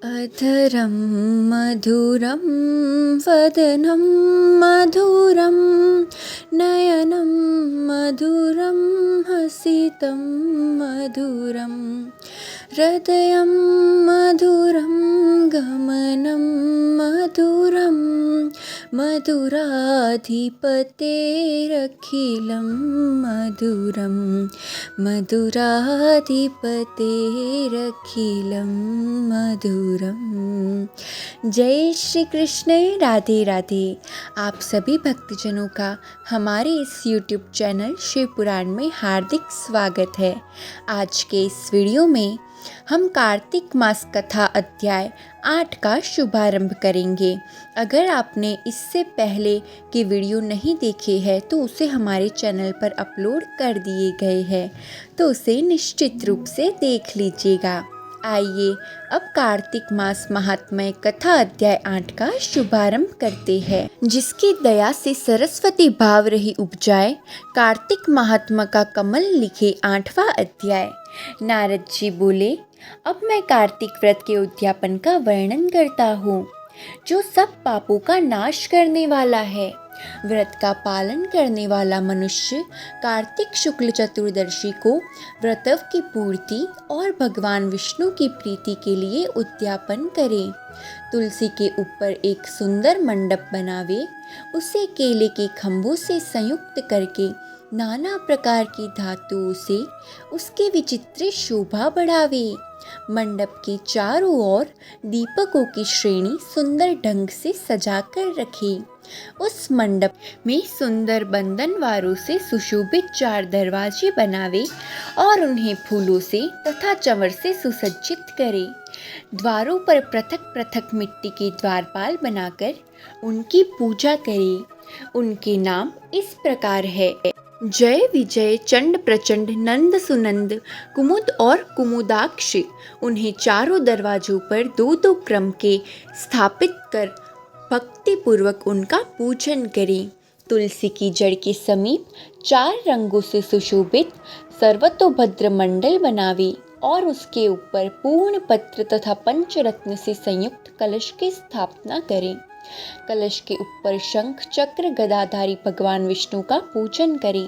अधरं मधुरं वदनं मधुरं नयनं मधुरं हसितं मधुरं हृदयं मधुरं गमनं मधुरं मधुराधिपतेरखिलं मधुरं मधुराधिपतेरखिलं मधुरम। जय श्री कृष्ण, राधे राधे। आप सभी भक्तजनों का हमारे इस YouTube चैनल शिव पुराण में हार्दिक स्वागत है। आज के इस वीडियो में हम कार्तिक मास कथा अध्याय 8 का शुभारंभ करेंगे। अगर आपने इससे पहले के वीडियो नहीं देखे हैं तो उसे हमारे चैनल पर अपलोड कर दिए गए हैं, तो उसे निश्चित रूप से देख लीजिएगा। आइए अब कार्तिक मास महात्म्य कथा अध्याय 8 का शुभारंभ करते हैं। जिसकी दया से सरस्वती भाव रही उपजाए, कार्तिक महात्मा का कमल लिखे 8वां अध्याय। नारद जी बोले, अब मैं कार्तिक व्रत के उद्यापन का वर्णन करता हूँ, जो सब पापों का नाश करने वाला है। व्रत का पालन करने वाला मनुष्य कार्तिक शुक्ल चतुर्दशी को व्रतव की पूर्ति और भगवान विष्णु की प्रीति के लिए उद्यापन करे। तुलसी के ऊपर एक सुंदर मंडप बनावे, उसे केले के खंभों से संयुक्त करके नाना प्रकार की धातुओं से उसके विचित्र शोभा बढ़ावे। मंडप के चारों ओर दीपकों की श्रेणी सुंदर ढंग से सजाकर रखे। उस मंडप में सुंदर बंधनवारों से सुशोभित 4 दरवाजे बनावे और उन्हें फूलों से तथा चंवर से सुसज्जित करे। द्वारों पर पृथक पृथक मिट्टी के द्वारपाल बनाकर उनकी पूजा करे। उनके नाम इस प्रकार है: जय विजय, चंड प्रचंड, नंद सुनंद, कुमुद और कुमुदाक्ष। उन्हें चारों दरवाजों पर 2-2 क्रम के स्थापित कर भक्ति पूर्वक उनका पूजन करें। तुलसी की जड़ के समीप 4 रंगों से सुशोभित सर्वतोभद्र मंडल बनावे और उसके ऊपर पूर्ण पत्र तथा पंचरत्न से संयुक्त कलश की स्थापना करें। कलश के ऊपर शंख चक्र गदाधारी भगवान विष्णु का पूजन करें।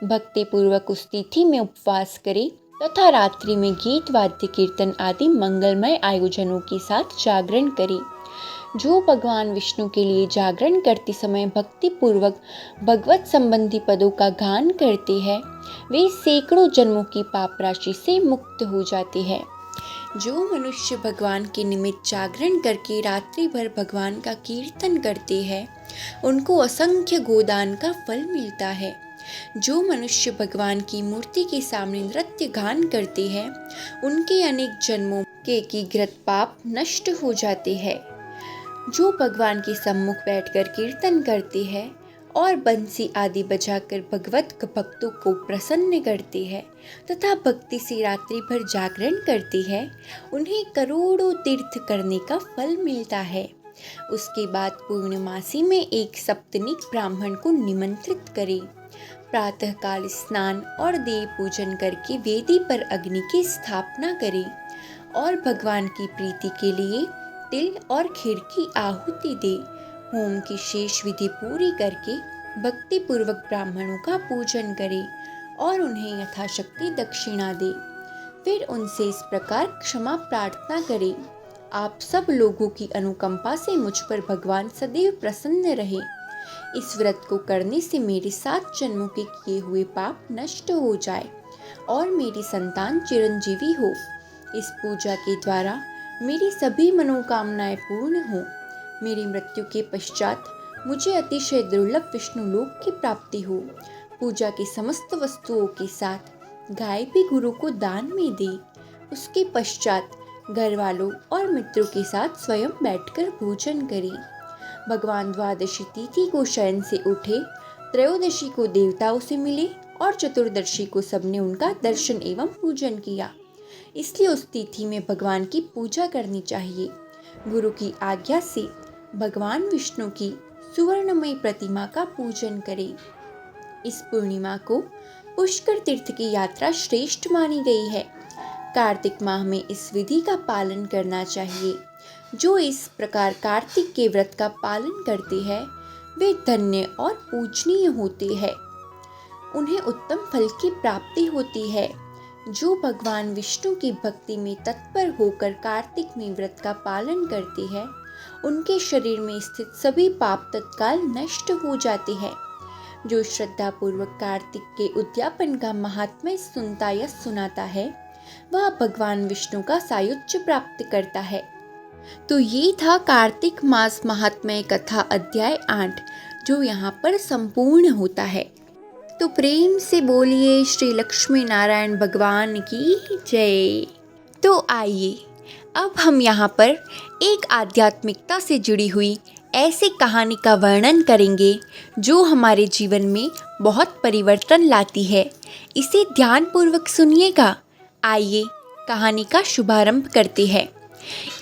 भक्ति पूर्वक उस तिथि में उपवास करें तथा रात्रि में गीत वाद्य कीर्तन आदि मंगलमय आयोजनों के साथ जागरण करें। जो भगवान विष्णु के लिए जागरण करते समय भक्ति पूर्वक भगवत संबंधी पदों का गान करते हैं, वे सैकड़ों जन्मों की पाप राशि से मुक्त हो जाते हैं। जो मनुष्य भगवान के निमित्त जागरण करके रात्रि भर भगवान का कीर्तन करते हैं, उनको असंख्य गोदान का फल मिलता है। जो मनुष्य भगवान की मूर्ति के सामने नृत्य गान करते हैं, उनके अनेक जन्मों के एकीकृत पाप नष्ट हो जाते हैं। जो भगवान के सम्मुख बैठकर कीर्तन करते हैं और बंसी आदि बजाकर भगवत भक्तों को प्रसन्न करते हैं तथा भक्ति से रात्रि भर जागरण करते हैं, उन्हें करोड़ों तीर्थ करने का फल मिलता है। उसके बाद पूर्णमासी में एक सप्तनिक ब्राह्मण को निमंत्रित करें। प्रातःकाल स्नान और देव पूजन करके वेदी पर अग्नि की स्थापना करें और भगवान की प्रीति के लिए तिल और खीर की आहुति दे। होम की शेष विधि पूरी करके भक्ति पूर्वक ब्राह्मणों का पूजन करे और उन्हें यथाशक्ति दक्षिणा दे। फिर उनसे इस प्रकार क्षमा प्रार्थना करे: आप सब लोगों की अनुकंपा से मुझ पर भगवान सदैव प्रसन्न रहे। इस व्रत को करने से मेरे 7 जन्मों के किए हुए पाप नष्ट हो जाए और मेरी संतान चिरंजीवी हो। इस पूजा के द्वारा मेरी सभी मनोकामनाएं पूर्ण हो। मेरी मृत्यु के पश्चात मुझे अतिशय दुर्लभ विष्णु लोक की प्राप्ति हो। पूजा की समस्त वस्तुओं के साथ गाय भी गुरु को दान में दे। उसके पश्चात घर वालों और मित्रों के साथ स्वयं बैठकर भोजन करे। भगवान द्वादशी तिथि को शयन से उठे, त्रयोदशी को देवताओं से मिले और चतुर्दशी को सबने उनका दर्शन एवं पूजन किया। इसलिए उस तिथि में भगवान की पूजा करनी चाहिए। गुरु की आज्ञा से भगवान विष्णु की सुवर्णमयी प्रतिमा का पूजन करें। इस पूर्णिमा को पुष्कर तीर्थ की यात्रा श्रेष्ठ मानी गई है। कार्तिक माह में इस विधि का पालन करना चाहिए। जो इस प्रकार कार्तिक के व्रत का पालन करते हैं वे धन्य और पूजनीय होते हैं। उन्हें उत्तम फल की प्राप्ति होती है। जो भगवान विष्णु की भक्ति में तत्पर होकर कार्तिक में व्रत का पालन करते हैं उनके शरीर में स्थित सभी पाप तत्काल नष्ट हो जाते हैं। जो श्रद्धा पूर्वक कार्तिक के उद्यापन का महात्म्य सुनता या सुनाता है वह भगवान विष्णु का सायुज्य प्राप्त करता है। तो ये था कार्तिक मास महात्म्य कथा अध्याय 8 जो यहाँ पर संपूर्ण होता है। तो प्रेम से बोलिए श्री लक्ष्मी नारायण भगवान की जय। तो आइए अब हम यहाँ पर एक आध्यात्मिकता से जुड़ी हुई ऐसी कहानी का वर्णन करेंगे जो हमारे जीवन में बहुत परिवर्तन लाती है। इसे ध्यानपूर्वक सुनिएगा। आइए कहानी का शुभारंभ करते हैं।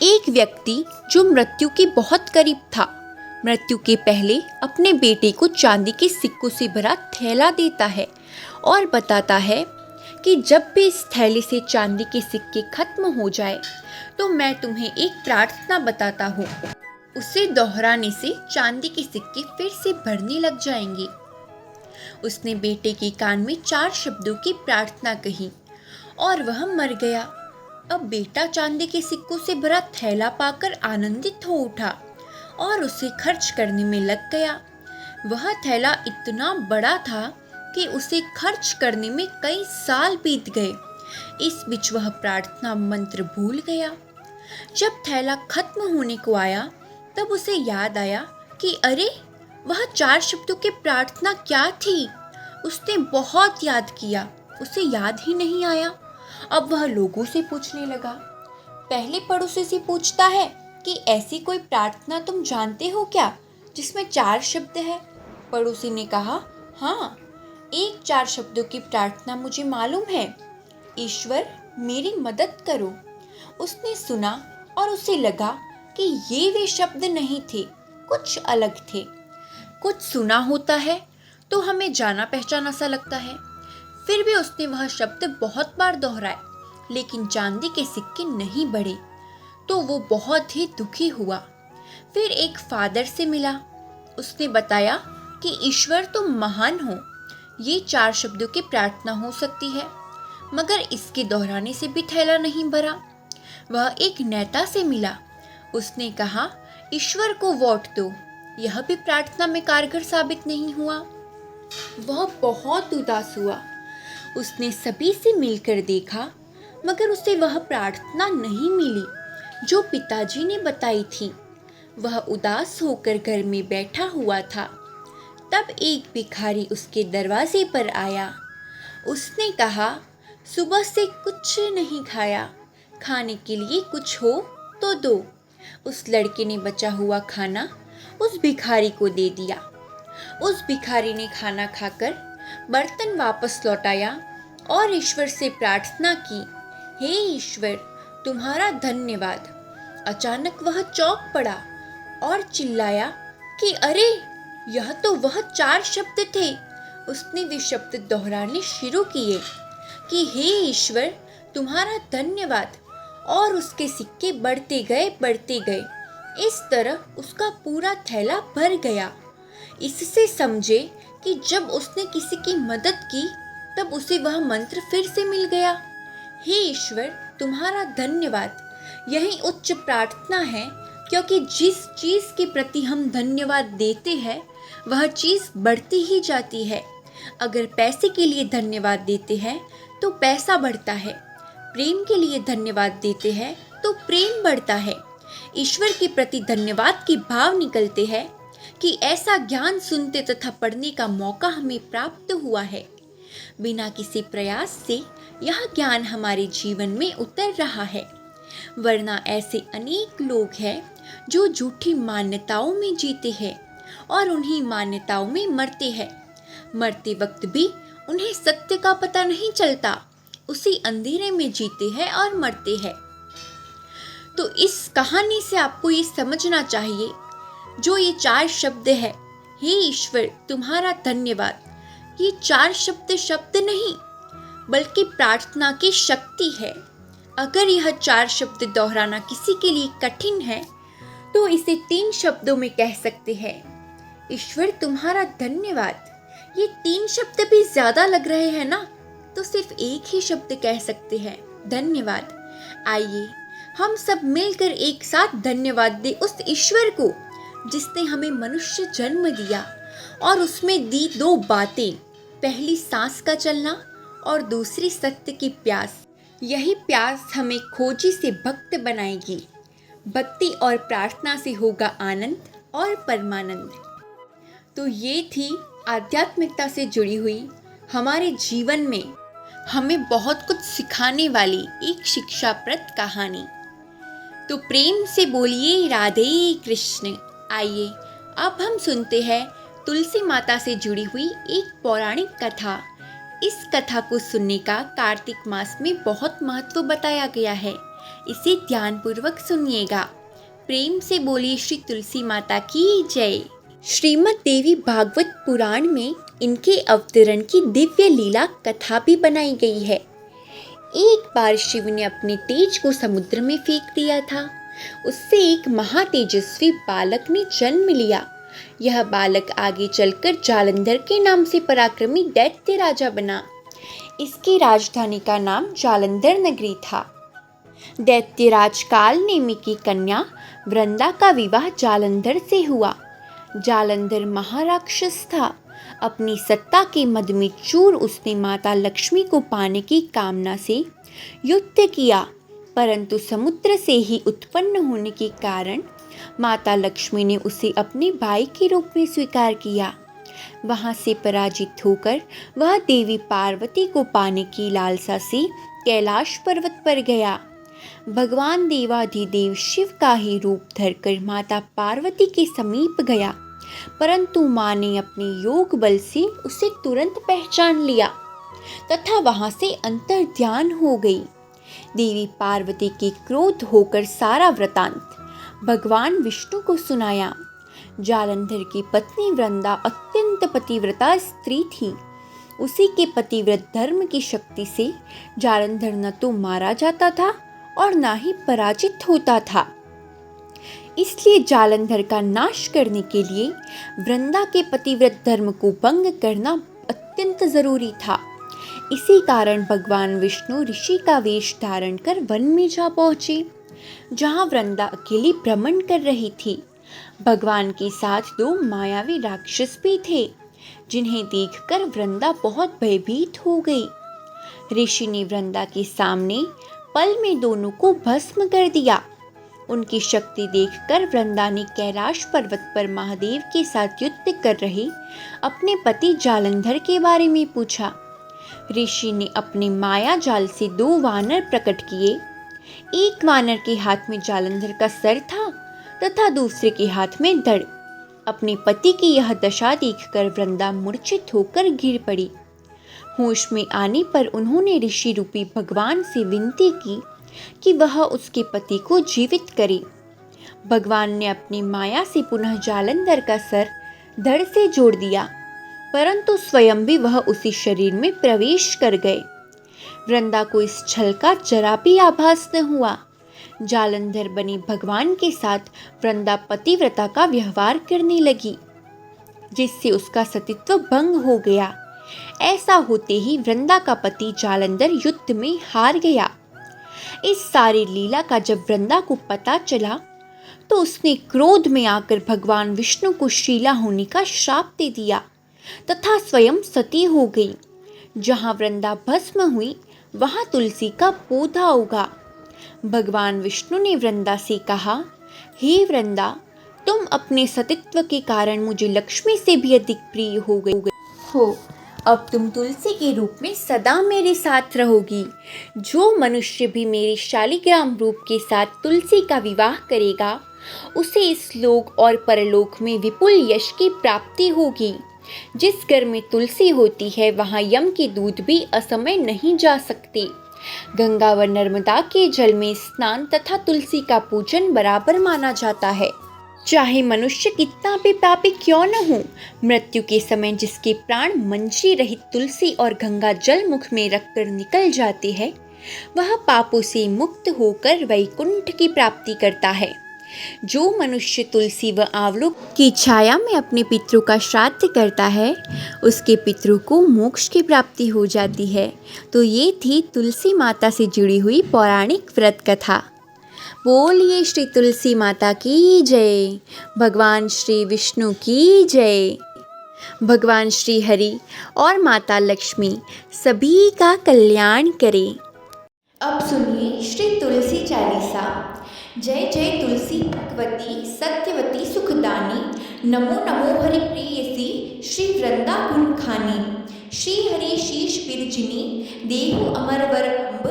एक व्यक्ति जो मृत्यु के बहुत करीब था, मृत्यु के पहले अपने बेटे को चांदी के सिक्कों से भरा थैला देता है और बताता है कि जब भी इस थैले से चांदी के सिक्के खत्म हो जाए तो मैं तुम्हें एक प्रार्थना बताता हूँ। उसे दोहराने से चांदी के सिक्के फिर से भरने लग जाएंगे। उसने बेटे के कान में 4 शब्दों की प्रार्थना कही और वह मर गया। अब बेटा चांदी के सिक्कों से भरा थैला पाकर आनंदित हो उठा और उसे खर्च करने में लग गया। वह थैला इतना बड़ा था कि उसे खर्च करने में कई साल बीत गए। इस बीच वह प्रार्थना मंत्र भूल गया। जब थैला खत्म होने को आया तब उसे याद आया कि अरे वह 4 शब्दों की प्रार्थना क्या थी। उसने बहुत याद किया, उसे याद ही नहीं आया। अब वह लोगों से पूछने लगा। पहले पड़ोसी से पूछता है कि ऐसी कोई प्रार्थना तुम जानते हो क्या जिसमें 4 शब्द है। पड़ोसी ने कहा हाँ, एक 4 शब्दों की प्रार्थना मुझे मालूम है। ईश्वर मेरी मदद करो। उसने सुना और उसे लगा कि ये वे शब्द नहीं थे, कुछ अलग थे। कुछ सुना होता है तो हमें जाना पहचाना सा लगता है। फिर भी उसने वह शब्द बहुत बार दोहराए लेकिन चांदी के सिक्के नहीं बढ़े तो वो बहुत ही दुखी हुआ। फिर एक फादर से मिला। उसने बताया कि ईश्वर तुम महान हो, ये 4 शब्दों की प्रार्थना हो सकती है मगर इसके दोहराने से भी थैला नहीं भरा। वह एक नेता से मिला। उसने कहा ईश्वर को वोट दो, यह भी प्रार्थना में कारगर साबित नहीं हुआ। वह बहुत उदास हुआ। उसने सभी से मिलकर देखा मगर उसे वह प्रार्थना नहीं मिली जो पिताजी ने बताई थी। वह उदास होकर घर में बैठा हुआ था। तब एक भिखारी उसके दरवाजे पर आया। उसने कहा सुबह से कुछ नहीं खाया, खाने के लिए कुछ हो तो दो। उस लड़के ने बचा हुआ खाना उस भिखारी को दे दिया। उस भिखारी ने खाना खाकर बर्तन वापस लौटाया और ईश्वर से प्रार्थना की, हे ईश्वर तुम्हारा धन्यवाद। अचानक वह चौंक पड़ा और चिल्लाया कि अरे यह तो वह 4 शब्द थे। उसने वे शब्द दोहराने शुरू किए कि हे ईश्वर तुम्हारा धन्यवाद और उसके सिक्के बढ़ते गए। इस तरह उसका पूरा थैला भर गया। इससे समझे कि जब उसने किसी की मदद की तब उसे वह मंत्र फिर से मिल गया। हे ईश्वर तुम्हारा धन्यवाद। यही उच्च प्रार्थना है क्योंकि जिस चीज़ के प्रति हम धन्यवाद देते हैं वह चीज़ बढ़ती ही जाती है। अगर पैसे के लिए धन्यवाद देते हैं तो पैसा बढ़ता है, प्रेम के लिए धन्यवाद देते हैं तो प्रेम बढ़ता है। ईश्वर के प्रति धन्यवाद के भाव निकलते हैं कि ऐसा ज्ञान सुनते तथा पढ़ने का मौका हमें प्राप्त हुआ है। बिना किसी प्रयास से यह ज्ञान हमारे जीवन में उतर रहा है। वरना ऐसे अनेक लोग हैं जो झूठी मान्यताओं में जीते हैं और उन्हीं मान्यताओं में मरते हैं। मरते वक्त भी उन्हें सत्य का पता नहीं चलता, उसी अंधेरे में जीते हैं और मरते हैं। तो इस कहानी से आपको ये समझना चाहिए जो ये 4 शब्द है, हे ईश्वर तुम्हारा धन्यवाद, ये 4 शब्द नहीं बल्कि प्रार्थना की शक्ति है। अगर यह 4 शब्द दोहराना किसी के लिए कठिन है तो इसे 3 शब्दों में कह सकते हैं। ईश्वर तुम्हारा धन्यवाद। ये 3 शब्द भी ज्यादा लग रहे हैं ना, तो सिर्फ एक ही शब्द कह सकते हैं, धन्यवाद। आइए हम सब मिलकर एक साथ धन्यवाद दें उस ईश्वर को जिसने हमें मनुष्य जन्म दिया और उसमें दी 2 बातें, पहली सांस का चलना और दूसरी सत्य की प्यास। यही प्यास हमें खोजी से भक्त बनाएगी। भक्ति और प्रार्थना से होगा आनंद और परमानंद। तो ये थी आध्यात्मिकता से जुड़ी हुई हमारे जीवन में हमें बहुत कुछ सिखाने वाली एक शिक्षाप्रद कहानी। तो प्रेम से बोलिए राधे कृष्ण। आइए अब हम सुनते हैं तुलसी माता से जुड़ी हुई एक पौराणिक कथा। इस कथा को सुनने का कार्तिक मास में बहुत महत्व बताया गया है। इसे ध्यानपूर्वक सुनिएगा। प्रेम से बोलिए श्री तुलसी माता की जय। श्रीमद् देवी भागवत पुराण में इनके अवतरण की दिव्य लीला कथा भी बनाई गई है। एक बार शिव ने अपने तेज को समुद्र में फेंक दिया था। उससे एक महातेजस्वी बालक ने जन्म लिया। यह बालक आगे चलकर जालंधर के नाम से पराक्रमी दैत्य राजा बना। इसकी राजधानी का नाम जालंधर नगरी था। दैत्यराज काल नेमी की कन्या वृंदा का विवाह जालंधर से हुआ। जालंधर महाराक्षस था। अपनी सत्ता के मद में चूर उसने माता लक्ष्मी को पाने की कामना से युद्ध किया, परंतु समुद्र से ही उत्पन्न होने के कारण माता लक्ष्मी ने उसे अपने भाई के रूप में स्वीकार किया। वहां से पराजित होकर वह देवी पार्वती को पाने की लालसा से कैलाश पर्वत पर गया। भगवान देवाधिदेव शिव का ही रूप धरकर माता पार्वती के समीप गया, परंतु मां ने अपने योग बल से उसे तुरंत पहचान लिया तथा वहां से अंतर्ध्यान हो गई। देवी पार्वती के क्रोध होकर सारा वृतांत भगवान विष्णु को सुनाया। जालंधर की पत्नी वृंदा अत्यंत पतिव्रता स्त्री थी। उसी के पतिव्रत धर्म की शक्ति से जालंधर न तो मारा जाता था और न ही पराजित होता था। इसलिए जालंधर का नाश करने के लिए वृंदा के पतिव्रत धर्म को भंग करना अत्यंत जरूरी था। इसी कारण भगवान विष्णु ऋषि का वेश धारण कर वन में जा पहुंचे, जहां वृंदा अकेली भ्रमण कर रही थी। भगवान के साथ 2 मायावी राक्षस भी थे, जिन्हें देखकर वृंदा बहुत भयभीत हो गई। ऋषि ने वृंदा के सामने पल में दोनों को भस्म कर दिया। उनकी शक्ति देखकर वृंदा ने कैलाश पर्वत पर महादेव के साथ युद्ध कर रहे अपने पति जालंधर के बारे में पूछा। ऋषि ने अपने माया जाल से 2 वानर प्रकट किए। एक वानर के हाथ में जालंधर का सर था तथा दूसरे के हाथ में धड़। अपने पति की यह दशा देखकर वृंदा मूर्छित होकर गिर पड़ी। होश में आने पर उन्होंने ऋषि रूपी भगवान से विनती की कि वह उसके पति को जीवित करे। भगवान ने अपनी माया से पुनः जालंधर का सर धड़ से जोड़ दिया, परंतु स्वयं भी वह उसी शरीर में प्रवेश कर गए। वृंदा को इस छल का जरा भी आभास न हुआ। जालंधर बने भगवान के साथ वृंदा पतिव्रता का व्यवहार करने लगी, जिससे उसका सतीत्व भंग हो गया। ऐसा होते ही वृंदा का पति जालंधर युद्ध में हार गया। इस सारी लीला का जब वृंदा को पता चला तो उसने क्रोध में आकर भगवान विष्णु को शीला होने का श्राप दे दिया तथा स्वयं सती हो गई। जहां वृंदा भस्म हुई वहां तुलसी का पौधा उगा। भगवान विष्णु ने वृंदा से कहा, हे वृंदा, तुम अपने सतीत्व के कारण मुझे लक्ष्मी से भी अधिक प्रिय हो गई हो। अब तुम तुलसी के रूप में सदा मेरे साथ रहोगी। जो मनुष्य भी मेरे शालिग्राम रूप के साथ तुलसी का विवाह करेगा, उसे इस लोक और परलोक में विपुल यश की प्राप्ति होगी। जिस घर में तुलसी होती है वहाँ यम के दूत भी असमय नहीं जा सकते। गंगा व नर्मदा के जल में स्नान तथा तुलसी का पूजन बराबर माना जाता है। चाहे मनुष्य कितना भी पापी क्यों न हो, मृत्यु के समय जिसके प्राण मंजरी रहित तुलसी और गंगा जल मुख में रखकर निकल जाते हैं, वह पापों से मुक्त होकर वैकुंठ की प्राप्ति करता है। जो मनुष्य तुलसी व आंवलों की छाया में अपने पितरों का श्राद्ध करता है, उसके पितरों को मोक्ष की प्राप्ति हो जाती है। तो ये थी तुलसी माता से जुड़ी हुई पौराणिक व्रत कथा। बोलिए श्री तुलसी माता की जय, भगवान श्री विष्णु की जय। भगवान श्री हरि और माता लक्ष्मी सभी का कल्याण करें। अब सुनिए श्री तुलसी चालीसा। जय जय तुलसी भगवती सत्यवती सुखदानी, नमो नमो हरि प्रियसी श्री वृंदा गुण खानी। श्री हरि शीश बिरजिनी, देहु अमर वर अम्ब,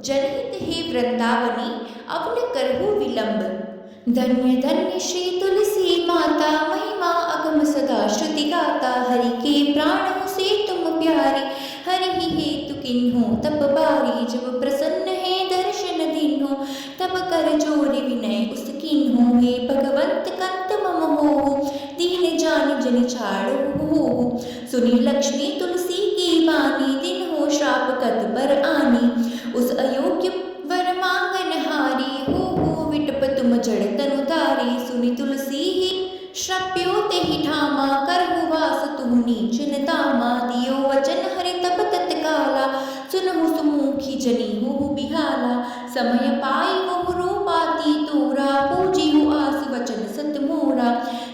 जनहित हे वृंदावनी, अब न करहु विलंब। धन्य धन्य श्री तुलसी माता, महिमा अगम सदा श्रुति गाता। हरि के प्राणों से तुम प्यारी, हरि ही हेतु किन्हो तप बारी। जब प्रसन्न है दर्शन दिन्हो, तब कर जोरि विनय उस किन्हो। हे भगवंत कंत मम हो, दीन जान जन छाड़ो हो। सुनी लक्ष्मी तुलसी की वाणी, दिन हो श्राप कत पर आनी। उस अयोग्य वर मांगन हारी, हो विटप तुम जड़ तनु तारी। सुनी तुलसी ही श्रप्यो ते ही ठामा, करहु वास तुहु नीचन तामा। दियो वचन हरि तब तत्काला, सुनहु सुमुखी जनी हो बिहाला। समय पाई मोह रूपाती तोरा, पूजिहु आस वचन सत मोरा।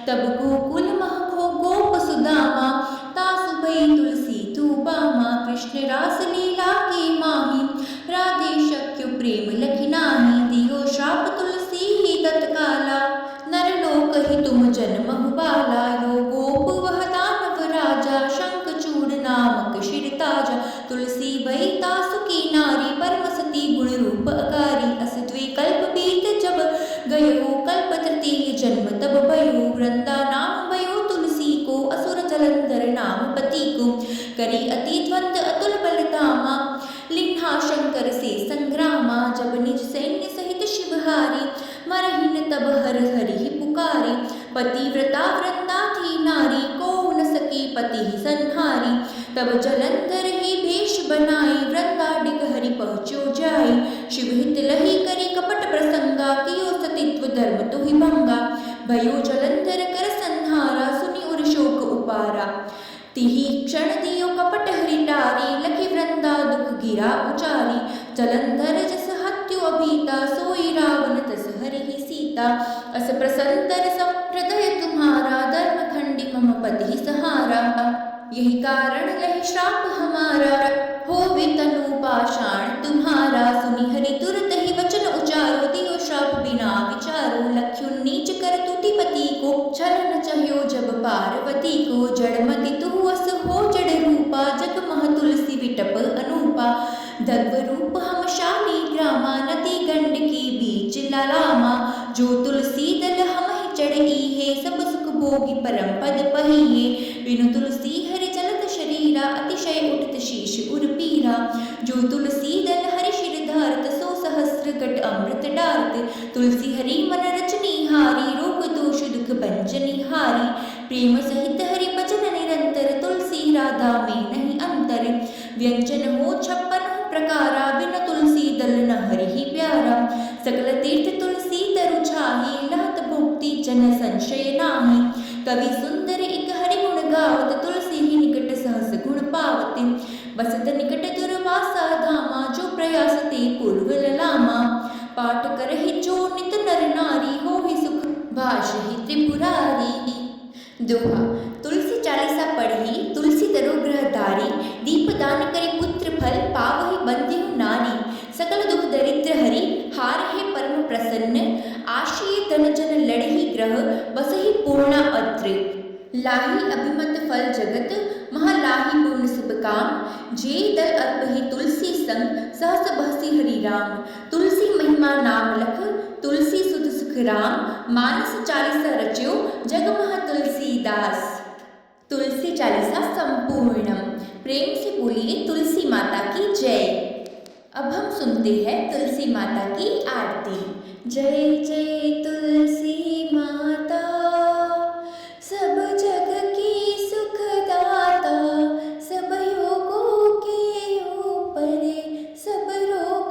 तब गोकुल महको गोप सुदामा, तासु भई तुलसी तू बामा। कृष्ण रास लीला के माही, राधे शक्यु प्रेम लखि नाहि। दियो श्राप तुलसी ही तत्काला, नर लोक ही तुम जन्महु बाला। यो गोप वह दानव राजा, शंखचूड़ नामक शिर ताजा। तुलसी भई तासु की नारी, परम सती गुण रूप अकारी। अस द्विकल्प बीत जब गयो, कल्प तृतीय जन्म तब भयो। वृंदा नाम भयो तुलसी को, असुर जलंधर नाम पति को। करी अति द्वंद अतुल बलधामा, लिन्हा शंकर से संग्रामा। जब निज सैन्य सहित शिवहारी, मरहिन तब हर हरि पुकारी। पतिव्रता वृंदा थी नारी, को न सकी पति ही संहारी। तब जलंधर ही भेष बनाई, वृंदा डिग हरि पहुँचो जाई। शिव हित लही करी कपट प्रसंगा, कियो सतित्व धर्म तो ही भंगा। भयो जलंधर कर संहारा, सुनि उर शोक उपारा। तिहि क्षण दियो कपट हरि टारी, लखि वृंदा दुख गिरा उचारी। जलंधर जस हत्यु अभीता, सोई रावण तस हरि ही सीता। अस प्रसंतर सब हृदय तुम्हारा, धर्म खंडी मम पति सहारा। यही कारण लहि श्राप हमारा, होवे तनु पाषाण तुम्हारा। सुनि हरि तुरत ही वचन उचारो, दियो श्राप बिना विचारो। लख्युन नीच कर तुति पति को, छल न चह्यो जब पार्वती को। जड़मति तुहु अस हो जड़ रूपा, जग मह तुलसी विटप अनूपा। दर्व रूप हम शाली ग्रामा, नदी गंड की बीच लालामा। जो तुलसी दल हम ही चढ़ी है, सब सुख भोगी परम पद पहिए। बिनु तुलसी हरि चलत शरीरा, अतिशय उठत शीश उर पीरा। जो तुलसी दल हरि शिर धारत, सो सहस्र कट अमृत डारत। तुलसी हरि मन रचनी हारी, रोग दोष दुख भंजनी हारी। प्रेम सहित हरि भजन निरंतर, तुलसी राधा में नहीं अंतर। व्यंजन हो 56 प्रकारा, बिन तुलसी दल न हरि ही प्यारा। सकल तीर्थ तुलसी तरु छाही, लहत भुक्ति जन संशय नाही। कवि सुंदर एक हरि गुण गावत, तुलसी ही निकट सहस गुण पावत। बसत निकट दुर्वासा धामा, जो प्रयास ते पूर्व ललामा। पाठ करहि जो नित नर नारी, होहि सुख भाषहि त्रिपुरारी। दोहा। तुलसी चालीसा पढ़ी, तुलसी तरो ग्रहधारी। दीपदान करे पुत्र फल, पावहि बंध्यु नारी। सकल दुख दरिद्र हरि, हारहि परम प्रसन्न। आशीय धन जन लड़हि ग्रह, बसहि पूर्णा अत्र। लाहि अभिमत फल जगत, महा लाहि पूर्ण शुभ काम। जे दल अर्पहि तुलसी संग, सहस बहसि हरि राम। तुलसी महिमा नाम लख, तुलसी सुध सुख राम। मानस चालीसा रच्यो, जग महा तुलसीदास। तुलसी चालीसा संपूर्णम। प्रेम से बोलिए तुलसी माता की जय। अब हम सुनते हैं तुलसी माता की आरती। जय जय तुलसी माता, सब जग की सुखदाता। सब योगों के ऊपर, सब रोग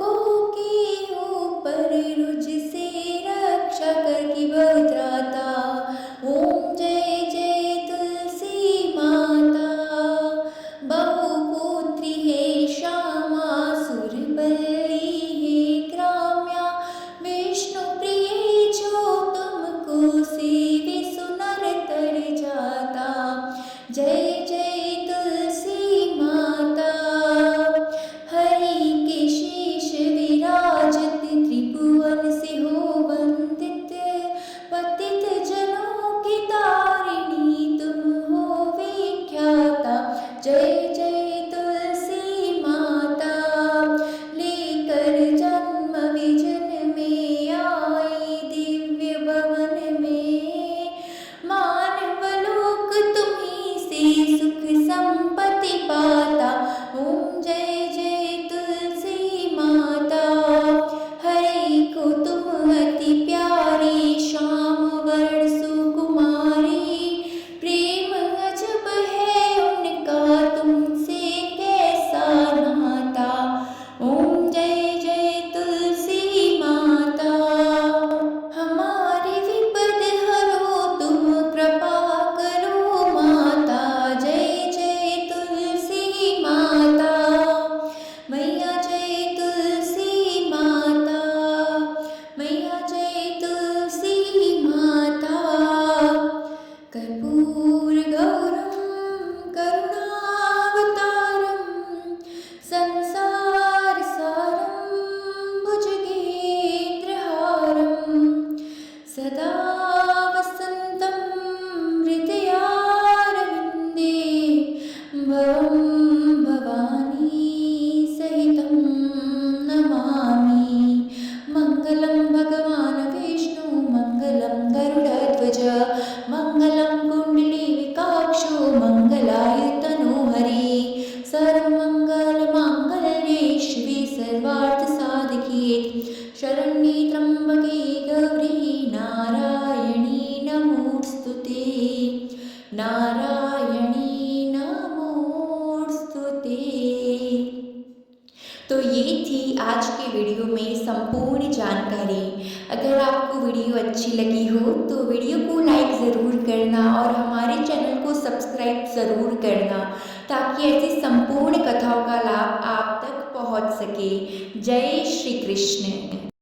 प्रचोदयेत्। शरण्ये त्र्यम्बके गौरी नारायणी नमोस्तुते, नारायणी नमोस्तुते। तो ये थी आज के वीडियो में संपूर्ण जानकारी। अगर आपको वीडियो अच्छी लगी हो तो वीडियो को लाइक ज़रूर करना और हमारे चैनल को सब्सक्राइब ज़रूर करना, ताकि ऐसी संपूर्ण कथाओं का लाभ आप तक पहुंच सके। जय श्री कृष्ण।